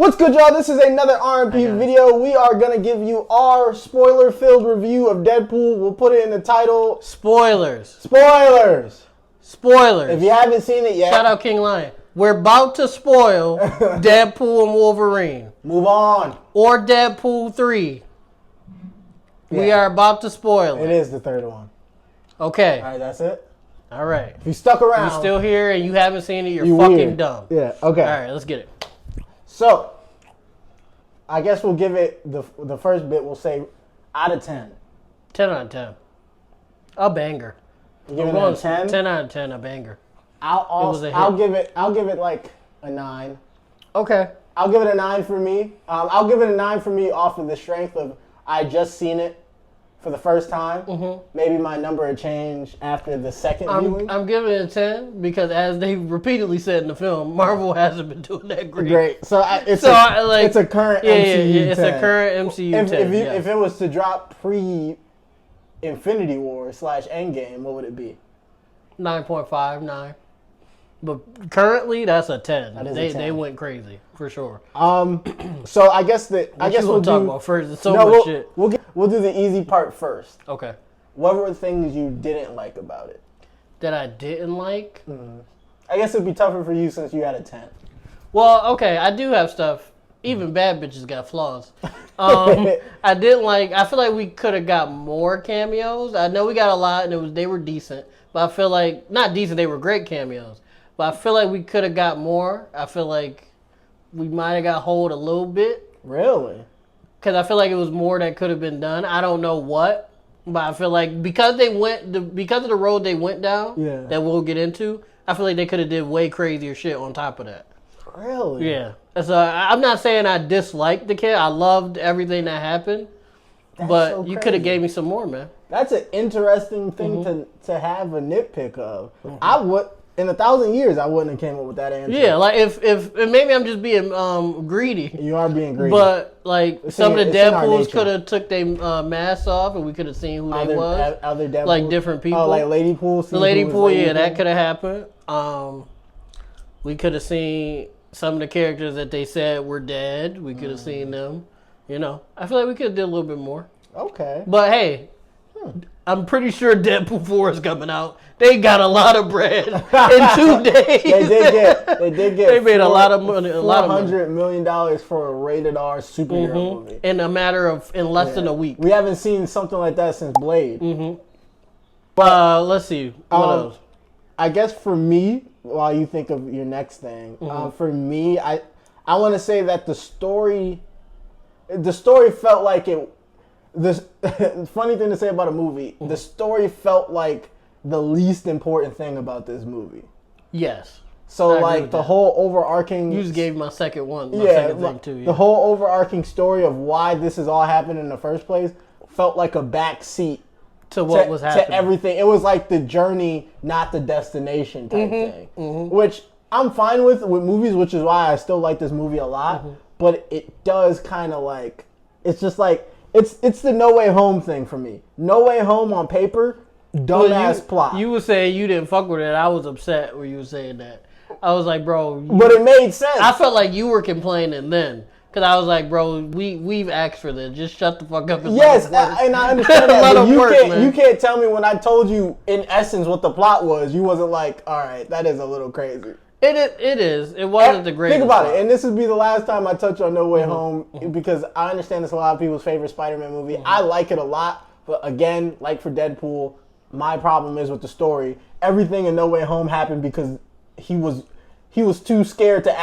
What's good, y'all? This is another R&P video. We are going to give you our spoiler-filled review of Deadpool. We'll put it in the title. Spoilers. Spoilers. Spoilers. If you haven't seen it yet. Shout out King Lion. We're about to spoil Deadpool and Wolverine. Move on. Or Deadpool 3. Yeah. We are about to spoil it. It is the third one. Okay. All right, that's it. All right. If you stuck around. You're still here and you haven't seen it, you're fucking weird. dumb. Yeah, okay. All right, let's get it. So, I guess we'll give it the first bit. We'll say out of 10. 10 out of 10. A banger. You give it a 10? 10 out of 10, a banger. I'll give it like a 9. Okay. I'll give it a 9 for me. I'll give it a 9 for me off of the strength of I just seen it for the first time. Mm-hmm. Maybe my number would change after the second viewing. I'm giving it a 10 because, as they repeatedly said in the film, Marvel hasn't been doing that great. Great. So it's a current MCU 10. It's a current MCU 10. If it was to drop pre-Infinity War / Endgame, what would it be? 9.5, 9. But currently, that's a 10. That is a 10. They went crazy for sure. So I guess we'll talk about first. There's so much shit. We'll do the easy part first. Okay. What were the things you didn't like about it? That I didn't like? I guess it'd be tougher for you since you had a 10. Well, okay, I do have stuff. Even bad bitches got flaws. I didn't like. I feel like we could have got more cameos. I know we got a lot, and they were decent. But I feel like not decent. They were great cameos. But I feel like we could have got more. I feel like we might have got hold a little bit. Really? Because I feel like it was more that could have been done. I don't know what, but I feel like because of the road they went down, that we'll get into, I feel like they could have did way crazier shit on top of that. Really? Yeah. So I'm not saying I disliked the kid. I loved everything that happened. But so you could have gave me some more, man. That's an interesting thing to have a nitpick of. I would. In 1,000 years, I wouldn't have came up with that answer. Yeah, like if maybe I'm just being greedy. You are being greedy. But like some of the Deadpools could have took their masks off, and we could have seen who they was. Other Deadpools, like different people. Oh, like Lady Pool. The Lady Pool, yeah, that could have happened. We could have seen some of the characters that they said were dead. We could have seen them. You know, I feel like we could have did a little bit more. Okay. But hey. I'm pretty sure Deadpool 4 is coming out. They got a lot of bread in 2 days. They did get. They made a lot of money. $400 million for a rated R superhero movie in less than a week. We haven't seen something like that since Blade. But let's see what else. I guess for me, while you think of your next thing, for me, I want to say that the story felt like it. The funny thing to say about a movie, the story felt like the least important thing about this movie. Yes. So like the whole overarching. You just gave my second one. Second thing too. Yeah. The whole overarching story of why this is all happening in the first place felt like a back seat to what was happening. To everything. It was like the journey, not the destination type thing. Which I'm fine with movies, which is why I still like this movie a lot. But it does kind of like, it's just like. It's the No Way Home thing for me. No Way Home on paper, dumbass plot. You were saying you didn't fuck with it. I was upset when you were saying that. I was like, bro. But it made sense. I felt like you were complaining then. Because I was like, bro, we've asked for this. Just shut the fuck up. Yes, and I understand that. But you can't tell me when I told you, in essence, what the plot was, you wasn't like, all right, that is a little crazy. It is. It wasn't the greatest. Think about it, and this would be the last time I touch on No Way Home because I understand it's a lot of people's favorite Spider-Man movie. I like it a lot, but again, like for Deadpool, my problem is with the story. Everything in No Way Home happened because he was too scared to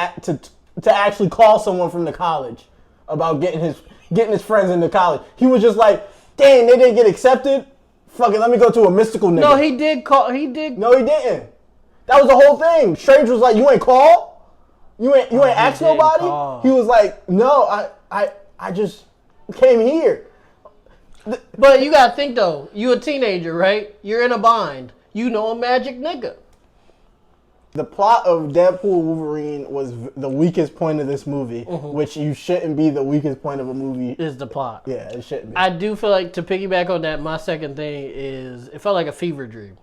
actually call someone from the college about getting his friends into college. He was just like, dang, they didn't get accepted. Fuck it, let me go to a mystical nigga. No, he did call. He did. No, he didn't. That was the whole thing. Strange was like, you ain't call? You ain't ask nobody? Call. He was like, no, I just came here. But you gotta think though, you a teenager, right? You're in a bind. You know a magic nigga. The plot of Deadpool Wolverine was the weakest point of this movie, which you shouldn't be the weakest point of a movie. Is the plot. Yeah, it shouldn't be. I do feel like, to piggyback on that, my second thing is, it felt like a fever dream.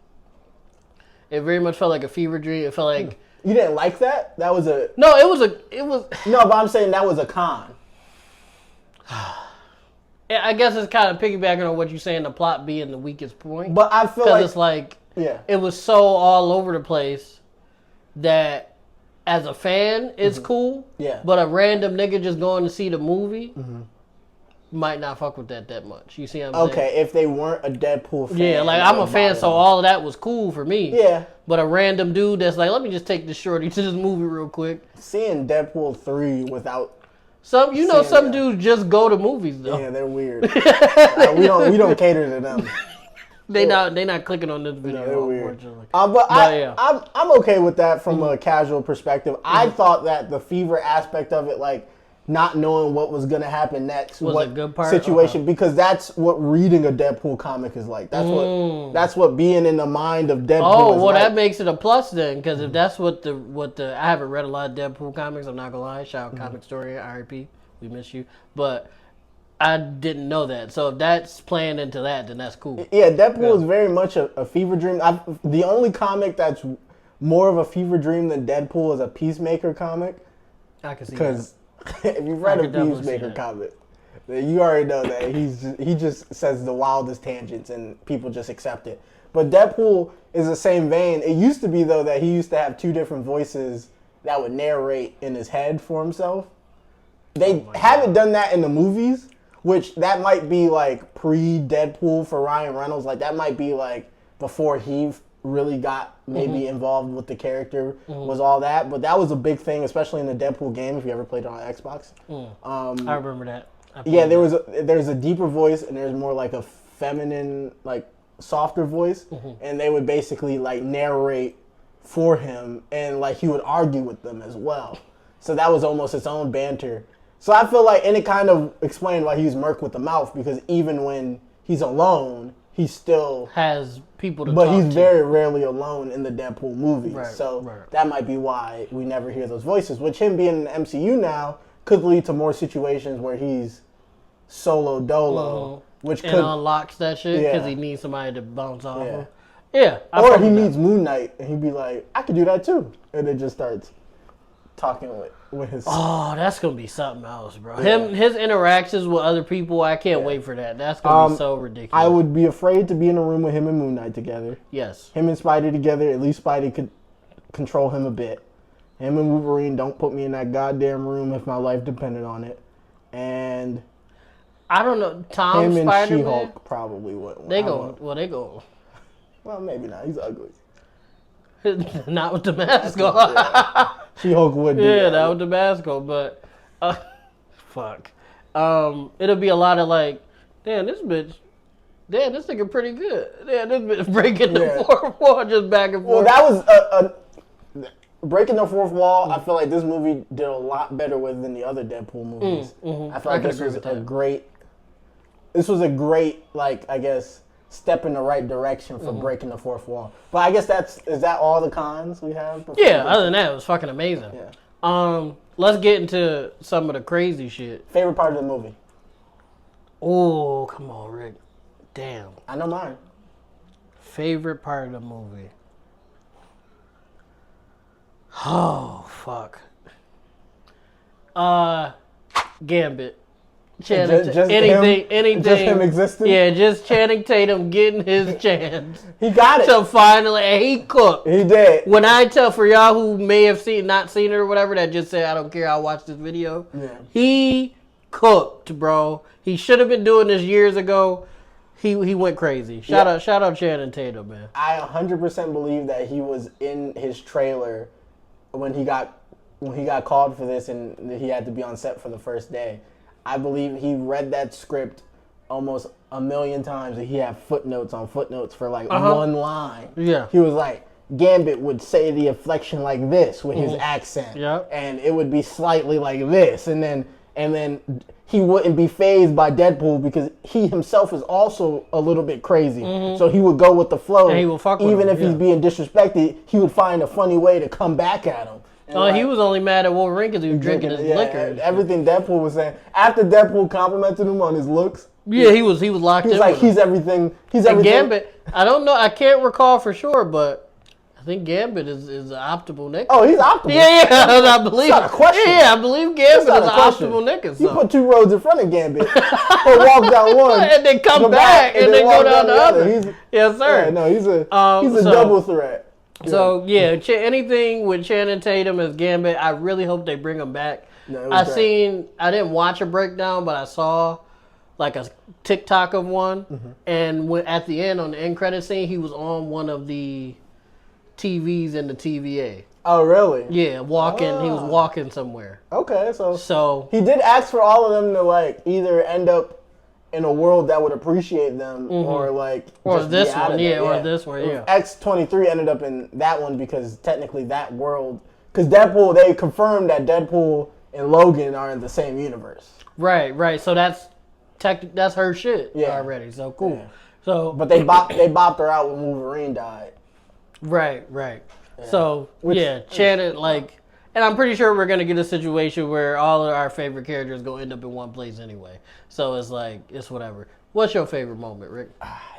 It very much felt like a fever dream. It felt like You didn't like that? That was a... No, it was... No, but I'm saying that was a con. I guess it's kind of piggybacking on what you're saying, the plot being the weakest point. But I feel like... Because it's like... Yeah. It was so all over the place that as a fan, it's cool. Yeah. But a random nigga just going to see the movie might not fuck with that much. You see what I'm saying? Okay, if they weren't a Deadpool fan. Yeah, like I'm a fan, so all of that was cool for me. Yeah. But a random dude that's like, let me just take this shorty to this movie real quick. Seeing Deadpool 3 without... Some dudes just go to movies though. Yeah, they're weird. We don't cater to them. They not clicking on this video. They're weird. Unfortunately. I'm okay with that from a casual perspective. I thought that the fever aspect of it, like not knowing what was gonna happen next, was a good part situation, because that's what reading a Deadpool comic is like. That's what being in the mind of Deadpool is like. That makes it a plus then, because if that's what the I haven't read a lot of Deadpool comics. I'm not gonna lie. Shout out Comic Story, RIP. We miss you, but I didn't know that. So if that's playing into that, then that's cool. Yeah, Deadpool is very much a fever dream. The only comic that's more of a fever dream than Deadpool is a Peacemaker comic. I can see that. Because if you've read a Peacemaker comic, then you already know that he just says the wildest tangents and people just accept it. But Deadpool is the same vein. It used to be, though, that he used to have two different voices that would narrate in his head for himself. They haven't done that in the movies. Which that might be like pre-Deadpool for Ryan Reynolds. Like that might be like before he really got maybe involved with the character was all that. But that was a big thing, especially in the Deadpool game. If you ever played it on Xbox, I remember that. There's a deeper voice and there's more like a feminine, like softer voice, and they would basically like narrate for him, and like he would argue with them as well. So that was almost its own banter. So I feel like, and it kind of explained why he's Merc with the mouth, because even when he's alone, he still has people to talk to. But he's very rarely alone in the Deadpool movies. Right. That might be why we never hear those voices. Which him being in the MCU now could lead to more situations where he's solo dolo, which could unlocks that shit because he needs somebody to bounce off of. Yeah. Or he meets Moon Knight and he'd be like, I could do that too. And it just starts talking with his... Oh, that's going to be something else, bro. Yeah. His interactions with other people, I can't wait for that. That's going to be so ridiculous. I would be afraid to be in a room with him and Moon Knight together. Yes. Him and Spidey together, at least Spidey could control him a bit. Him and Wolverine, don't put me in that goddamn room if my life depended on it. And... I don't know. Tom him Spider-Man? and She-Hulk probably wouldn't. They go. Well, maybe not. He's ugly. Not with the mask on. Yeah. She-Hulk would do that. Not with the mask on, but fuck. It'll be a lot of like, damn, this nigga pretty good. Damn, this bitch breaking the fourth wall just back and forth. Well, that was breaking the fourth wall. I feel like this movie did a lot better with than the other Deadpool movies. I feel like this was a great, like, I guess, step in the right direction for breaking the fourth wall. But I guess is that all the cons we have? Other than that, it was fucking amazing. Yeah. Let's get into some of the crazy shit. Favorite part of the movie? Oh, come on, Rick. Damn. I know mine. Favorite part of the movie? Oh, fuck. Gambit. Anything. Just him existing? Yeah, just Channing Tatum getting his chance. He got it. So finally, and he cooked. He did. When I tell, for y'all who may have not seen it or whatever, that just said, I don't care, I'll watch this video. Yeah. He cooked, bro. He should have been doing this years ago. He went crazy. Shout out Channing Tatum, man. I 100% believe that he was in his trailer when he got called for this and he had to be on set for the first day. I believe he read that script almost a million times and he had footnotes on footnotes for like one line. Yeah. He was like, Gambit would say the inflection like this with his accent. Yep. And it would be slightly like this. And then he wouldn't be fazed by Deadpool because he himself is also a little bit crazy. So he would go with the flow. And he will fuck with even him, if he's being disrespected, he would find a funny way to come back at him. He was only mad at Wolverine because he was drinking his liquor. Everything Deadpool was saying. After Deadpool complimented him on his looks. Yeah, he was locked in. He's like, he's everything. And Gambit, I don't know. I can't recall for sure, but I think Gambit is an optimal nigga. Oh, he's optimal. Yeah, I believe. That's not a question. Yeah, I believe Gambit is an optimal nigga. So. You put 2 roads in front of Gambit, or walk down one, and then come back, and then go down the other. Yes, sir. Yeah, no, he's a double threat. So yeah, anything with Channing Tatum as Gambit, I really hope they bring him back. No, I didn't watch a breakdown, but I saw like a TikTok of one, and at the end on the end credit scene, he was on one of the TVs in the TVA. Oh, really? Yeah, walking. He was walking somewhere. Okay, so he did ask for all of them to like either end up in a world that would appreciate them, or like or this one, or this one, yeah. X-23 ended up in that one because technically that world, because Deadpool, they confirmed that Deadpool and Logan are in the same universe. Right. So that's her shit already. So cool. Yeah. So, but they bopped her out when Wolverine died. Right. Yeah. So Channing and I'm pretty sure we're gonna get a situation where all of our favorite characters gonna end up in one place anyway. So it's like it's whatever. What's your favorite moment, Rick?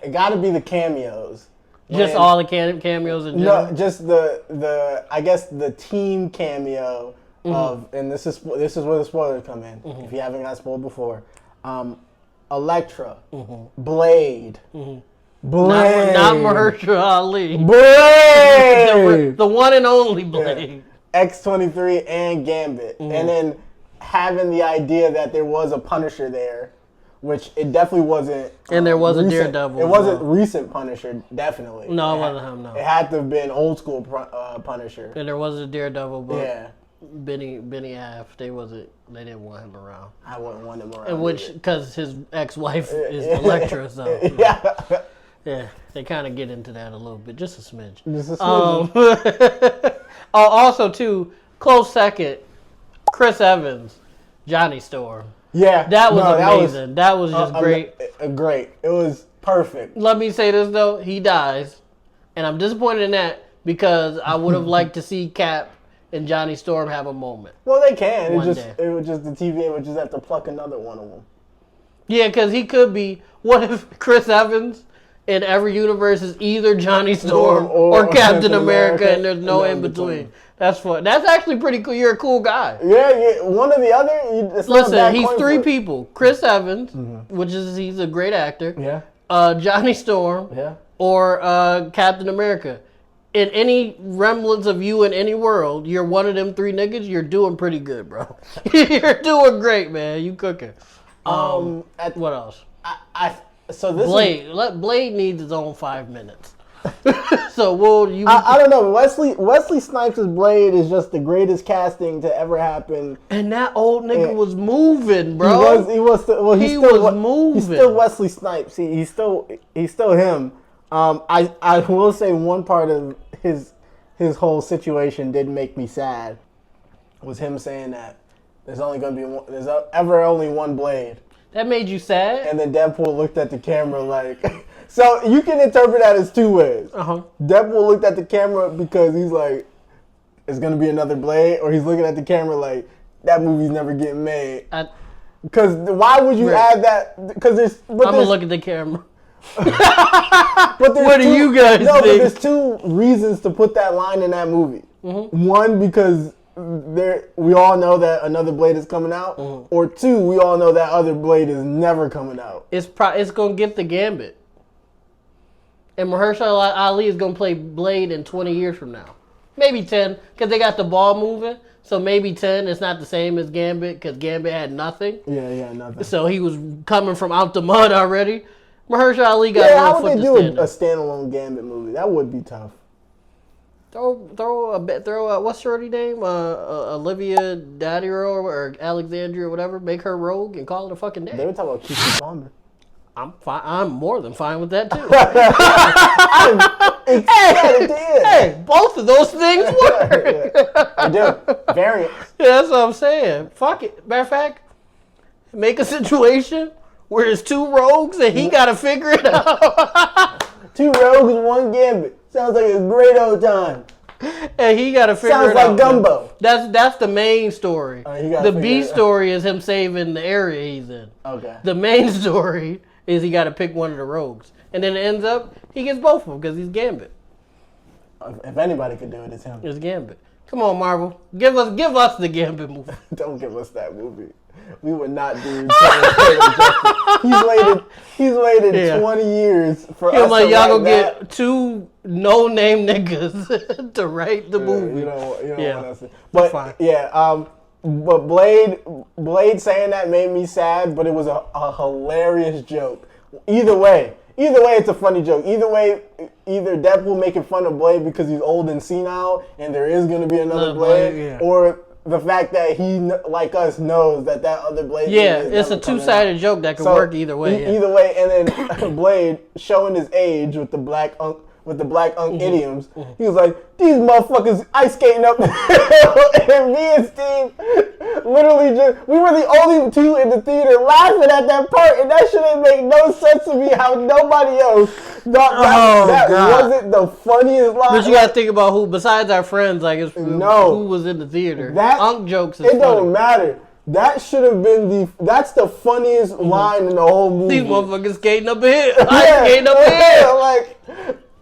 It got to be the cameos. Just all the cameos in general. No, just the I guess the team cameo of, and this is where the spoilers come in. If you haven't got spoiled before, Elektra, Blade. Blade. Not Mahershala Ali. Blade! The one and only Blade. X-23 and Gambit. And then having the idea that there was a Punisher there, which it definitely wasn't. And there was a Daredevil. It wasn't recent Punisher, definitely. No, it wasn't him, no. It had to have been old school Punisher. And there was a Daredevil, but Benny Half, they didn't want him around. I wouldn't want him around. And because his ex-wife is Elektra, so. Yeah, they kind of get into that a little bit, just a smidge. Also, too, close second, Chris Evans, Johnny Storm. Yeah, that was amazing. That was just great. Great. It was perfect. Let me say this though, he dies, and I'm disappointed in that because I would have liked to see Cap and Johnny Storm have a moment. Well, they can. It was just the TVA would just have to pluck another one of them. Yeah, because he could be. What if Chris Evans in every universe is either Johnny Storm or Captain America, and there's no in between? That's fun. That's actually pretty cool. You're a cool guy. Yeah. One or the other. Listen, he's 3 people: Chris Evans, which is he's a great actor. Yeah. Johnny Storm. Yeah. Or Captain America. In any remnants of you in any world, you're one of them 3 niggas. You're doing pretty good, bro. You're doing great, man. You cooking. What else? Blade needs his own 5 minutes. So I don't know. Wesley Snipes' Blade is just the greatest casting to ever happen. And that old nigga was moving, bro. He was moving. He's still Wesley Snipes. He's still him. I will say one part of his whole situation did make me sad. Was him saying that there's only one Blade. That made you sad? And then Deadpool looked at the camera like... So you can interpret that as 2 ways. Deadpool looked at the camera because he's like, it's going to be another Blade, or he's looking at the camera like, that movie's never getting made. Because why would you add that? Because I'm going to look at the camera. What do you guys think? But there's 2 reasons to put that line in that movie. One, because... we all know that another Blade is coming out, or 2, we all know that other Blade is never coming out. It's gonna get the Gambit, and Mahershala Ali is gonna play Blade in 20 years from now, maybe 10, because they got the ball moving. So maybe 10. It's not the same as Gambit because Gambit had nothing. Yeah, nothing. So he was coming from out the mud already. Mahershala Ali got how would they do a standalone Gambit movie? That would be tough. Throw what's shorty name? Olivia Dadiro or Alexandria or whatever. Make her rogue and call it a fucking day. They were talking about Kiki Palmer. I'm fine. I'm more than fine with that too. Hey, both of those things work. I do. Variants. Yeah, that's what I'm saying. Fuck it. Matter of fact, make a situation where there's 2 rogues and he got to figure it out. 2 rogues and 1 Gambit. Sounds like a great old time. And he got to figure it out. Sounds like gumbo. That's the main story. The B story is him saving the area he's in. Okay. The main story is he got to pick one of the rogues. And then it ends up, he gets both of them because he's Gambit. If anybody could do it, it's him. It's Gambit. Come on, Marvel. Give us the Gambit movie. Don't give us that movie. We would not do justice. He's waited 20 years for us to y'all gonna get two no-name niggas to write the movie. You don't want us to. But fine. But Blade saying that made me sad, but it was a hilarious joke. Either way, it's a funny joke. Either Deadpool making fun of Blade because he's old and senile, and there is going to be another Blade, or the fact that he, like us, knows that other Blade. Yeah, it's a two-sided joke that could work either way. Either way, and then Blade showing his age with the black idioms. He was like, "These motherfuckers ice skating up the hill," and me and Steve literally we were the only two in the theater laughing at that part, and that shit didn't make no sense to me. How nobody else thought that wasn't the funniest line. But you gotta think about who besides our friends, who was in the theater. That Unk jokes. It don't matter. That should have been that's the funniest line in the whole movie. These motherfuckers skating up here. Skating up here. Like.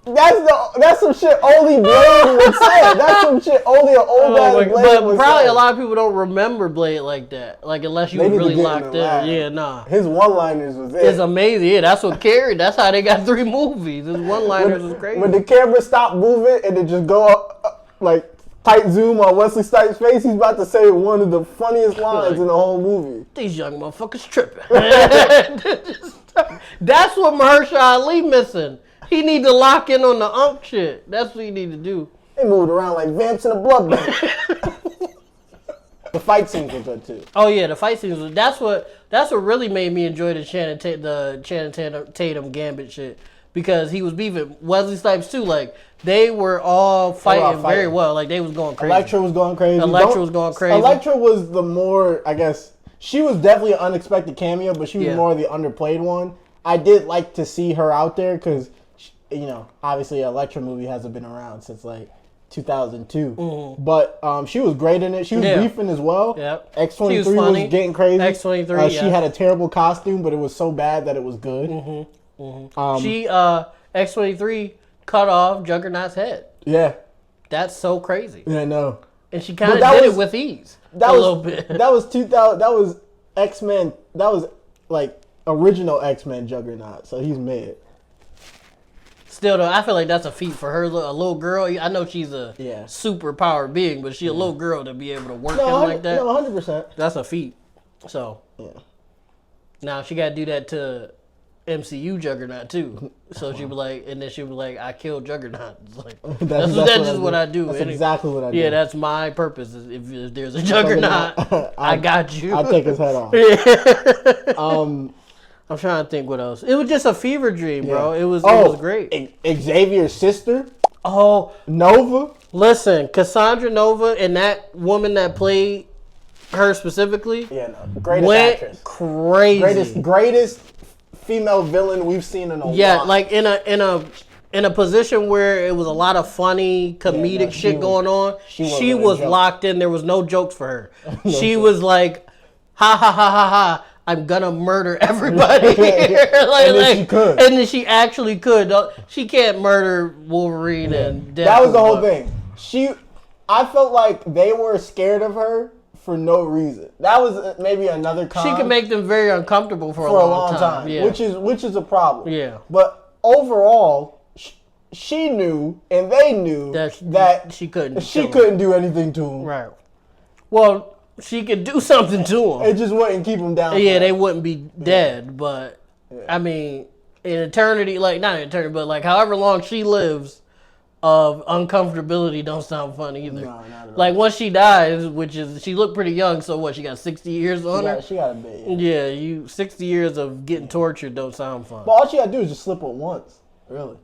That's some shit only Blade would say. That's some shit only an old ass Blade would say. But probably a lot of people don't remember Blade like that. Like unless you were really locked in. Yeah, nah. His one-liners was it. It's amazing. Yeah, that's what carried. That's how they got 3 movies. His one-liners was crazy. When the camera stopped moving and it just go up, like tight zoom on Wesley Snipes' face, he's about to say one of the funniest lines in the whole movie. These young motherfuckers tripping. That's what Mahershala Ali missing. He need to lock in on the Unk shit. That's what he need to do. They moved around like vamps in a blood bank. The fight scenes were good too. Oh yeah, the fight scenes. That's what really made me enjoy the Channing Tatum Gambit shit, because he was beefing Wesley Snipes too. Like they were all fighting very well. Like they was going crazy. Elektra was going crazy. Elektra was the more, I guess, she was definitely an unexpected cameo, but she was more the underplayed one. I did like to see her out there because, obviously an Elektra movie hasn't been around since like 2002. Mm-hmm. But she was great in it. She was beefing as well. Yep. X-23 was getting crazy. X-23, she had a terrible costume, but it was so bad that it was good. Mm-hmm. Mm-hmm. X-23 cut off Juggernaut's head. Yeah. That's so crazy. Yeah, I know. And she kind of did it with ease. Little bit. That was 2000. That was X-Men. That was like original X-Men Juggernaut. So he's mid. Still though, I feel like that's a feat for her, a little girl. I know she's a super powered being, but she a little girl to be able to work him like that. No, 100%. That's a feat. So now she got to do that to MCU Juggernaut too. So she be like, and then she be like, I killed Juggernaut. It's like, that's just what I do. That's exactly what I do. Yeah, that's my purpose. If there's a Juggernaut, I got you. I'll take his head off. I'm trying to think what else. It was just a fever dream, bro. It was great. Xavier's sister. Oh, Nova. Listen, Cassandra Nova and that woman that played her specifically. Yeah, no, greatest actress. Crazy. Greatest female villain we've seen in a while. Yeah, like in a position where it was a lot of funny comedic shit going on. She was locked in. There was no jokes for her. She was like, ha ha ha ha ha. I'm gonna murder everybody. She could. And then she actually could. She can't murder Wolverine and Deadpool. That was the whole thing. I felt like they were scared of her for no reason. That was maybe another con. She could make them very uncomfortable for a long time. Yeah. Which is a problem. Yeah. But overall, she knew and they knew that she couldn't do anything to him. Right. Well, she could do something to them. It just wouldn't keep them down. Yeah, they wouldn't be dead. But, I mean, in eternity, not in eternity, but however long she lives, of uncomfortability don't sound fun either. No, not at all. Like, once she dies, she looked pretty young, so what, she got 60 years on her? She got a bit. Yeah, 60 years of getting tortured don't sound fun. But all she got to do is just slip up once, really.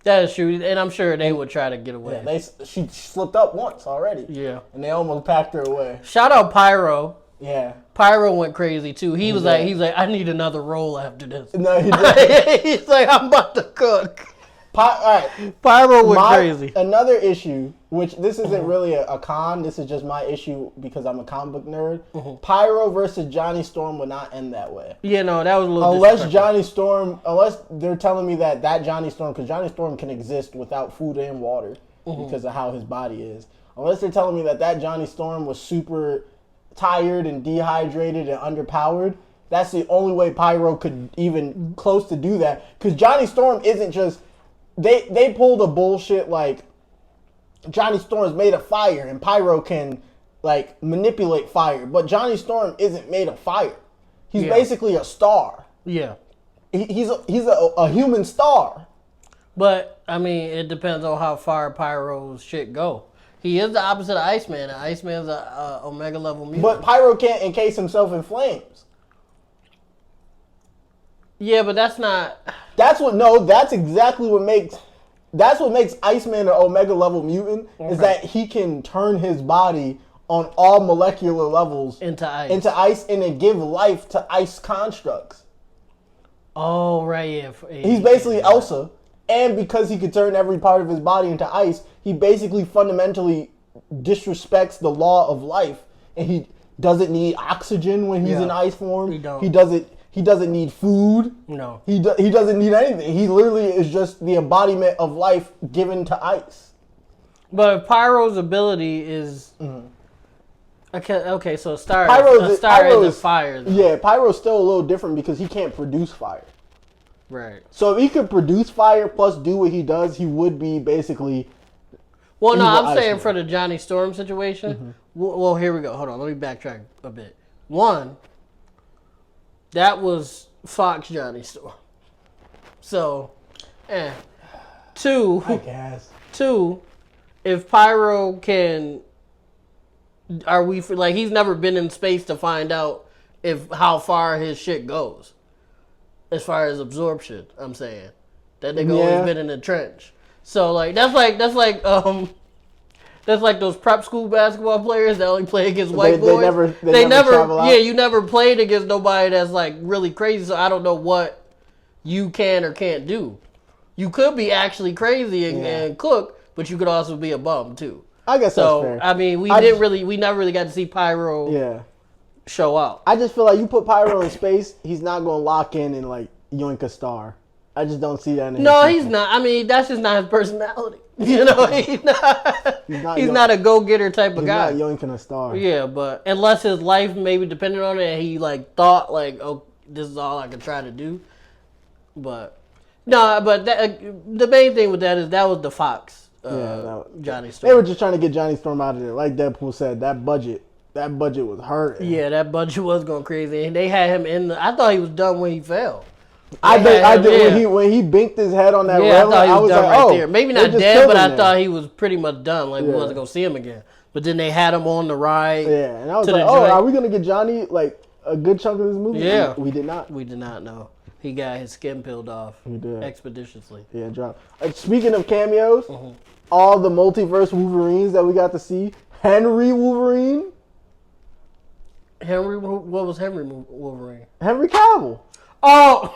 That is true, and I'm sure they would try to get away. Yeah, she slipped up once already. Yeah. And they almost packed her away. Shout out Pyro. Yeah. Pyro went crazy too. He was like, I need another role after this. No, he didn't. He's like, I'm about to cook. All right. Pyro went crazy. Another issue, which this isn't really a con, this is just my issue because I'm a comic book nerd. Mm-hmm. Pyro versus Johnny Storm would not end that way. Yeah, no, that was a little unless they're telling me that Johnny Storm, because Johnny Storm can exist without food and water. because of how his body is. Unless they're telling me that Johnny Storm was super tired and dehydrated and underpowered, that's the only way Pyro could even close to do that. Because Johnny Storm isn't just... They pulled a bullshit like Johnny Storm's made of fire and Pyro can like manipulate fire. But Johnny Storm isn't made of fire. He's basically a star. Yeah. He's a human star. But, I mean, it depends on how far Pyro's shit go. He is the opposite of Iceman, and Iceman's a Omega level mutant. But Pyro can't encase himself in flames. Yeah, but that's not... That's exactly what makes... That's what makes Iceman an Omega level mutant, is that he can turn his body on all molecular levels into ice and then give life to ice constructs. Oh, right, yeah. He's basically Elsa. And because he could turn every part of his body into ice, he basically fundamentally disrespects the law of life. And he doesn't need oxygen when he's in ice form. He don't. He doesn't need food. No. He doesn't need anything. He literally is just the embodiment of life given to ice. But Pyro's ability is... Okay, so a star is fire. Though. Yeah, Pyro's still a little different because he can't produce fire. Right. So if he could produce fire plus do what he does, he would be basically... Well, no, I'm saying for the Johnny Storm situation. Well, here we go. Hold on, let me backtrack a bit. One, that was Fox Johnny Storm. So, Two, I guess. Two, if Pyro can... Are we like he's never been in space to find out how far his shit goes, as far as absorption. I'm saying that nigga always been in the trench. So like that's like those prep school basketball players that only play against white boys. They never you never played against nobody that's like really crazy. So I don't know what you can or can't do. You could be actually crazy and cook, but you could also be a bum too. I guess that's fair. I mean, we never really got to see Pyro show out. I just feel like you put Pyro in space, he's not going to lock in and like yoink a star. I just don't see that in his he's not. I mean, that's just not his personality. You know, he's not a go-getter type of guy. He's not yoinking a star. Yeah, but unless his life maybe depended on it and he like thought like, oh, this is all I can try to do. But the main thing with that is that was the Fox. Johnny Storm. They were just trying to get Johnny Storm out of there. Like Deadpool said, that budget was hurting. Yeah, that budget was going crazy. And they had him in I thought he was done when he fell. I did when he binked his head on that railing. I was done like, there. Maybe not dead, but I thought he was pretty much done. Like we wasn't going to see him again. But then they had him on the ride. Yeah, and I was like, are we going to get Johnny like a good chunk of this movie? Yeah. We did not. We did not know. He got his skin peeled off. He did. Expeditiously. Yeah, drop. Speaking of cameos, all the multiverse Wolverines that we got to see. Henry Wolverine. What was Henry Wolverine? Henry Cavill. Oh,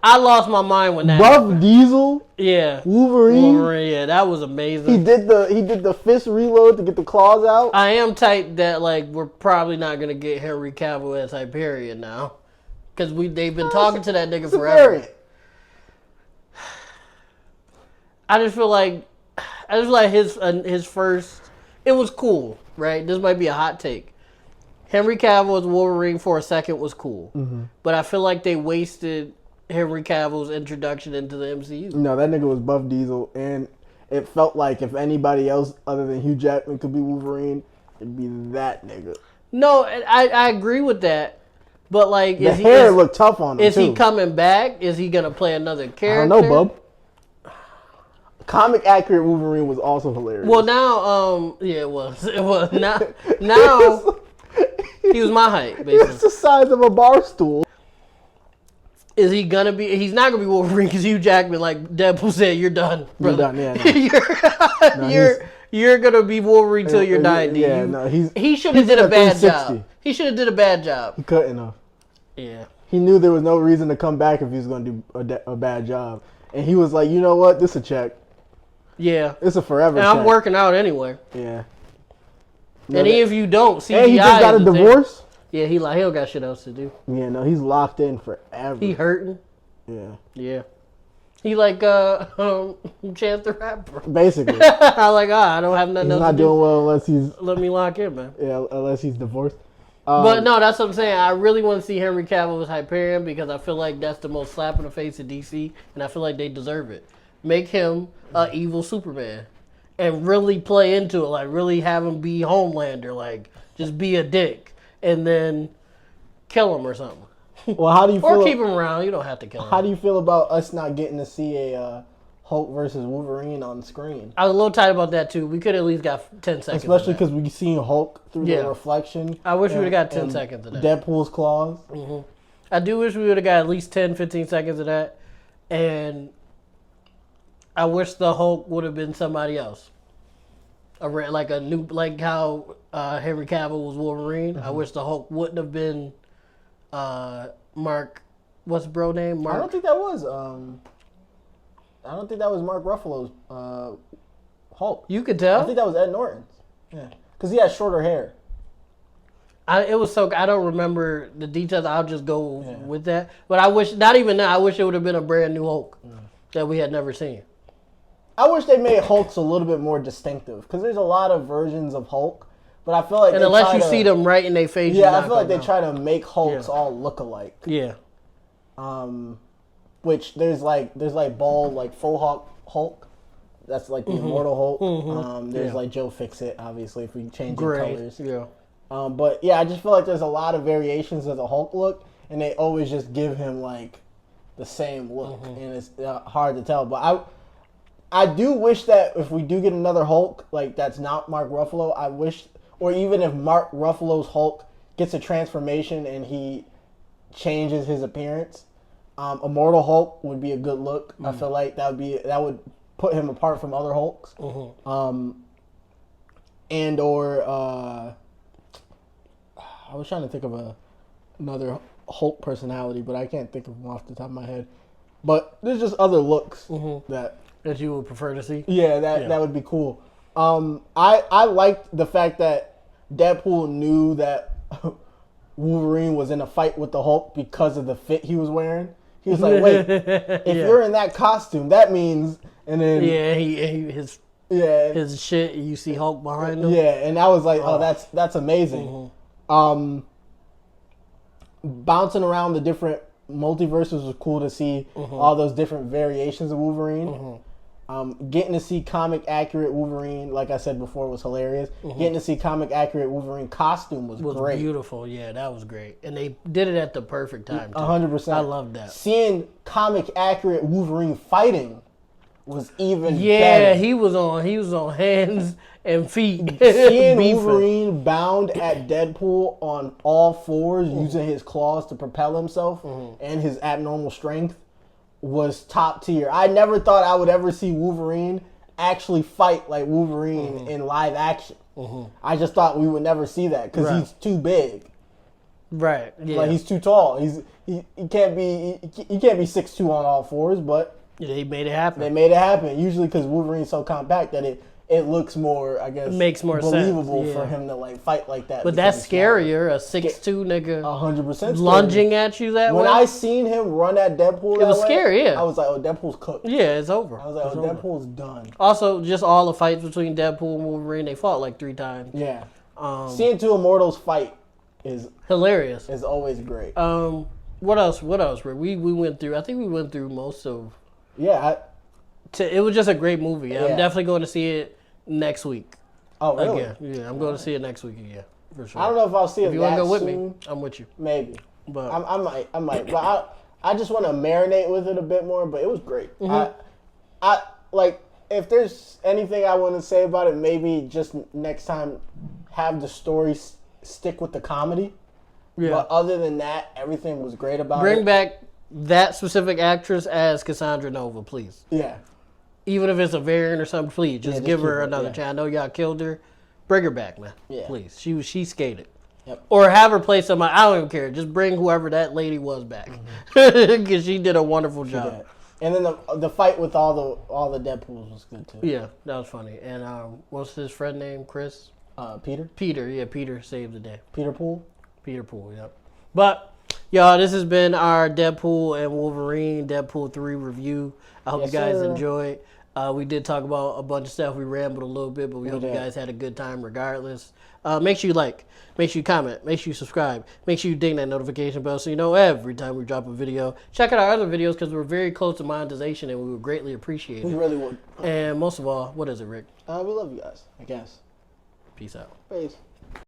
I lost my mind when that Buff happened. Diesel. Yeah. Wolverine. Yeah, that was amazing. He did the fist reload to get the claws out. I am tight that like we're probably not gonna get Henry Cavill as Hyperion now. Because they've been talking to that nigga forever. I just feel like his first... It was cool, right? This might be a hot take. Henry Cavill as Wolverine for a second was cool. But I feel like they wasted Henry Cavill's introduction into the MCU. No, that nigga was Buff Diesel. And it felt like if anybody else other than Hugh Jackman could be Wolverine, it'd be that nigga. No, I agree with that. But like, the hair looked tough on him. Is he coming back? Is he gonna play another character? I don't know, bub. Comic accurate Wolverine was also hilarious. Well, now, it was now he was my height. Basically, it's the size of a bar stool. Is he gonna be? He's not gonna be Wolverine because Hugh Jackman, like Deadpool said, you're done. Brother. You're done. Yeah. You're gonna be Wolverine till you're 90. Yeah, no, he should have did a bad job. He should have did a bad job. He couldn't have. Yeah. He knew there was no reason to come back if he was going to do a bad job. And he was like, you know what? This a check. Yeah. It's a forever check. I'm working out anyway. Yeah. No, and if you don't, CGI and he just got a divorce? Yeah, he don't got shit else to do. Yeah, no, he's locked in forever. He hurting. Yeah. Yeah. He like Chance the Rapper. Basically. I like, I don't have nothing He's else not to do. doing well unless he's... Let me lock in, man. Yeah, unless he's divorced. But no, that's what I'm saying. I really want to see Henry Cavill as Hyperion because I feel like that's the most slap in the face of DC, and I feel like they deserve it. Make him an evil Superman, and really play into it. Like really have him be Homelander. Like just be a dick, and then kill him or something. Well, how do you feel? Or keep him around. You don't have to kill him. How do you feel about us not getting to see a Hulk versus Wolverine on screen? I was a little tight about that too. We could at least got 10 seconds. Especially because we seen Hulk through the reflection. I wish we would have got 10 seconds of that. Deadpool's claws. Mm-hmm. I do wish we would have got at least 10, 15 seconds of that. And I wish the Hulk would have been somebody else. Like a new, like how Henry Cavill was Wolverine. I wish the Hulk wouldn't have been Mark. What's bro name? Mark. I don't think that was. I don't think that was Mark Ruffalo's Hulk. You could tell. I think that was Ed Norton's. Yeah, because he had shorter hair. It was so I don't remember the details. I'll just go with that. But I wish not even that. I wish it would have been a brand new Hulk that we had never seen. I wish they made Hulks a little bit more distinctive because there's a lot of versions of Hulk, but I feel like and unless you see them right in their face, I feel like they try to make Hulks all look alike. Yeah. Which there's like bald like faux Hulk. That's like the immortal Hulk. Mm-hmm. There's like Joe Fixit, obviously, if we change the colors. Yeah. But yeah, I just feel like there's a lot of variations of the Hulk look, and they always just give him like the same look, and it's hard to tell. But I do wish that if we do get another Hulk, like that's not Mark Ruffalo, I wish, or even if Mark Ruffalo's Hulk gets a transformation and he changes his appearance, Immortal Hulk would be a good look. I feel like that would put him apart from other Hulks. And or I was trying to think of another Hulk personality, but I can't think of them off the top of my head. But there's just other looks that you would prefer to see. Yeah, that would be cool. I liked the fact that Deadpool knew that Wolverine was in a fight with the Hulk because of the fit he was wearing. He was like, "Wait, if you're in that costume, that means..." And then his shit. You see Hulk behind him. Yeah, and I was like, "Oh, that's amazing." Bouncing around the different multiverses was cool to see all those different variations of Wolverine. Getting to see comic accurate Wolverine, like I said before, was hilarious. Getting to see comic accurate Wolverine costume was great. Beautiful. Yeah, that was great, and they did it at the perfect time. 100%. I loved that. Seeing comic accurate Wolverine fighting was even better. Yeah, he was on hands and feet. Seeing Wolverine bound at Deadpool on all fours, using his claws to propel himself and his abnormal strength, was top tier. I never thought I would ever see Wolverine actually fight like Wolverine in live action. I just thought we would never see that because he's too big. Right. Yeah. Like he's too tall. He can't be 6'2" on all fours, but they made it happen. They made it happen. Usually because Wolverine's so compact that it looks more, I guess, makes more believable sense. for him to like fight like that. But that's scarier, a 6'2" nigga 100% lunging at you that way. When I seen him run at Deadpool, it was scary. Yeah, I was like, "Oh, Deadpool's cooked." Yeah, it's over. I was like, "Oh, Deadpool's done." Also, just all the fights between Deadpool and Wolverine, they fought like 3 times. Yeah, seeing two Immortals fight is hilarious. Is always great. What else? We went through. I think we went through most of. Yeah. It was just a great movie. Yeah. I'm definitely going to see it next week. Oh, really? Again. Yeah, I'm going to see it next week again, for sure. I don't know if I'll see it if you want to go with soon. me, I'm with you. Maybe. But I might. But I just want to marinate with it a bit more, but it was great. I like, if there's anything I want to say about it, maybe just next time have the story stick with the comedy. Yeah. But other than that, everything was great about it. Bring back that specific actress as Cassandra Nova, please. Yeah. Even if it's a variant or something, please just give her another chance. I know y'all killed her. Bring her back, man. Yeah. Please. She skated. Yep. Or have her play somebody. I don't even care. Just bring whoever that lady was back, because she did a wonderful job. And then the fight with all the Deadpools was good too. Yeah, that was funny. And what's his friend name? Chris. Peter. Peter. Yeah, Peter saved the day. Peter Poole. Peter Poole. Yep. But Y'all, this has been our Deadpool and Wolverine Deadpool 3 review. I hope you guys enjoyed. We did talk about a bunch of stuff. We rambled a little bit, but we hope you guys had a good time regardless. Make sure you like, make sure you comment, make sure you subscribe, make sure you ding that notification bell so you know every time we drop a video. Check out our other videos because we're very close to monetization and we would greatly appreciate it. We really would. And most of all, what is it, Rick? We love you guys, I guess. Peace out. Peace.